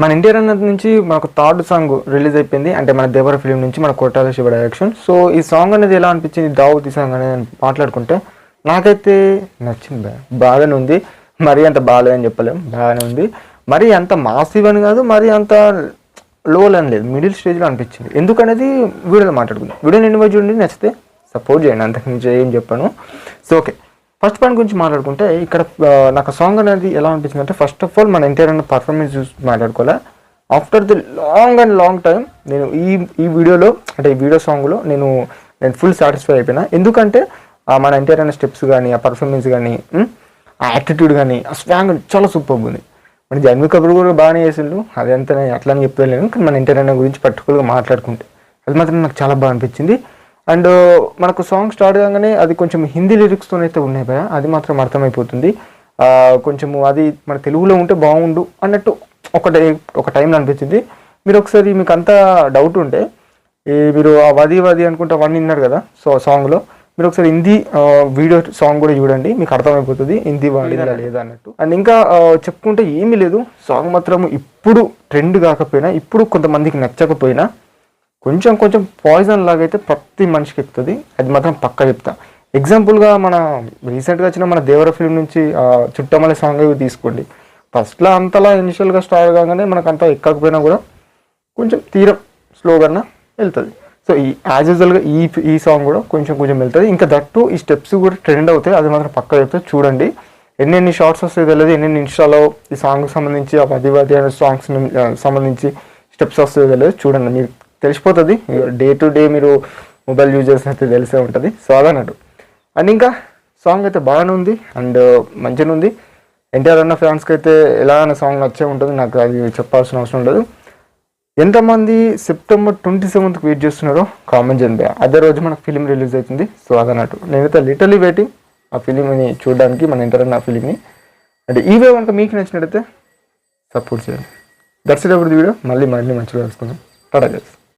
మన ఎన్టీఆర్ అన్న నుంచి మనకు థర్డ్ సాంగ్ రిలీజ్ అయిపోయింది. అంటే మన దేవర ఫిలిం నుంచి మన కొట్టాల శివ డైరెక్షన్. సో ఈ సాంగ్ అనేది ఎలా అనిపించింది, దావూద్ ఈ సాంగ్ అనేది మాట్లాడుకుంటే నాకైతే నచ్చింది. బాగానే ఉంది. మరీ అంత బాగాలేదని చెప్పలేము, బాగానే ఉంది. మరీ అంత మాసివ్ అని కాదు, మరీ అంత లోల్ అని లేదు, మిడిల్ స్టేజ్లో అనిపించింది. ఎందుకనేది వీడియోలో మాట్లాడుకుందాం. వీడియోని ఎన్ని చూడండి, నచ్చితే సపోర్ట్ చేయండి, అంతకుమించి ఏం చెప్పాను. సో ఓకే, ఫస్ట్ పాయింట్ గురించి మాట్లాడుకుంటే ఇక్కడ నాకు సాంగ్ అనేది ఎలా అనిపించింది అంటే, ఫస్ట్ ఆఫ్ ఆల్ మన ఎన్టీఆర్ అన్న పర్ఫార్మెన్స్ చూసి మాట్లాడుకోవాలి. ఆఫ్టర్ ది లాంగ్ టైం నేను ఈ వీడియోలో అంటే ఈ వీడియో సాంగ్లో నేను ఫుల్ సాటిస్ఫై అయిపోయినా. ఎందుకంటే మన ఎన్టీఆర్ అన్న స్టెప్స్ కానీ, ఆ పర్ఫార్మెన్స్ కానీ, ఆ యాటిట్యూడ్ కానీ, ఆ స్వాంగ్ చాలా సూపర్గా ఉంది. మన జాన్వీ కపూర్ కూడా బాగానే చేసిండు, అదంతా అట్లా అని చెప్పలేను. కానీ మన ఎన్టీఆర్ అన్న గురించి పర్టికులర్గా మాట్లాడుకుంటే అది మాత్రం నాకు చాలా బాగా అనిపించింది. అండ్ మనకు సాంగ్ స్టార్ట్ కాగానే అది కొంచెం హిందీ లిరిక్స్తో అయితే ఉన్నాయి భయ, అది మాత్రం అర్థమైపోతుంది. కొంచెము అది మన తెలుగులో ఉంటే బాగుండు అన్నట్టు ఒక టైంలో అనిపించింది. మీరు ఒకసారి మీకు అంతా డౌట్ ఉంటే మీరు ఆ వది అనుకుంటే వన్ విన్నారు కదా, సో సాంగ్లో మీరు ఒకసారి హిందీ వీడియో సాంగ్ కూడా చూడండి, మీకు అర్థమైపోతుంది హిందీ వాడిదా లేదా అన్నట్టు. అండ్ ఇంకా చెప్పుకుంటే ఏమీ లేదు, సాంగ్ మాత్రం ఇప్పుడు ట్రెండ్ కాకపోయినా, ఇప్పుడు కొంతమందికి నచ్చకపోయినా కొంచెం పాయిజన్ లాగా అయితే ప్రతి మనిషికి ఎక్కుతుంది, అది మాత్రం పక్కా చెప్తా. ఎగ్జాంపుల్గా మన రీసెంట్గా వచ్చిన మన దేవర ఫిల్మ్ నుంచి చుట్టమలే సాంగ్ తీసుకోండి. ఫస్ట్లో అంతలా ఇనిషియల్గా స్టార్ట్ కాగానే మనకు అంతా ఎక్కకపోయినా కూడా కొంచెం తీరం స్లోగా వెళ్తుంది. సో యాజ్ యూజువల్గా ఈ సాంగ్ కూడా కొంచెం వెళ్తుంది. ఇంకా దట్టు ఈ స్టెప్స్ కూడా ట్రెండ్ అవుతాయి, అది మాత్రం పక్కా చెప్తుంది. చూడండి ఎన్ని షార్ట్స్ వస్తాయి తెలియదు, ఎన్ని ఇన్స్టాలో ఈ సాంగ్కి సంబంధించి ఆ వది అనే సాంగ్స్ సంబంధించి స్టెప్స్ వస్తాయో తెలియదు. చూడండి, మీరు తెలిసిపోతుంది. డే టు డే మీరు మొబైల్ యూజ్ చేసినట్టు తెలిసే ఉంటుంది. సో అదన్నట్టు. అండ్ ఇంకా సాంగ్ అయితే బాగానే ఉంది అండ్ మంచిగా ఉంది. ఎన్టీఆర్ అన్న ఫ్యాన్స్కి అయితే ఎలా అన్న సాంగ్ నచ్చే ఉంటుంది, నాకు అది చెప్పాల్సిన అవసరం ఉండదు. ఎంతమంది సెప్టెంబర్ 27th వెయిట్ చేస్తున్నారో కామెంట్ చేయండి. అదే రోజు మనకు ఫిలిం రిలీజ్ అవుతుంది. సో అదన్నట్టు నేనైతే లిటరలీ వెయిటింగ్ ఆ ఫిలింని చూడడానికి, మన ఎన్టీఆర్ అన్న ఫిలింని. అంటే ఈ వే కనుక మీకు నచ్చినట్టయితే సపోర్ట్ చేయండి. That's it about the video. మళ్ళీ మంచిగా కలుసుకుందాం. టాటా గైస్.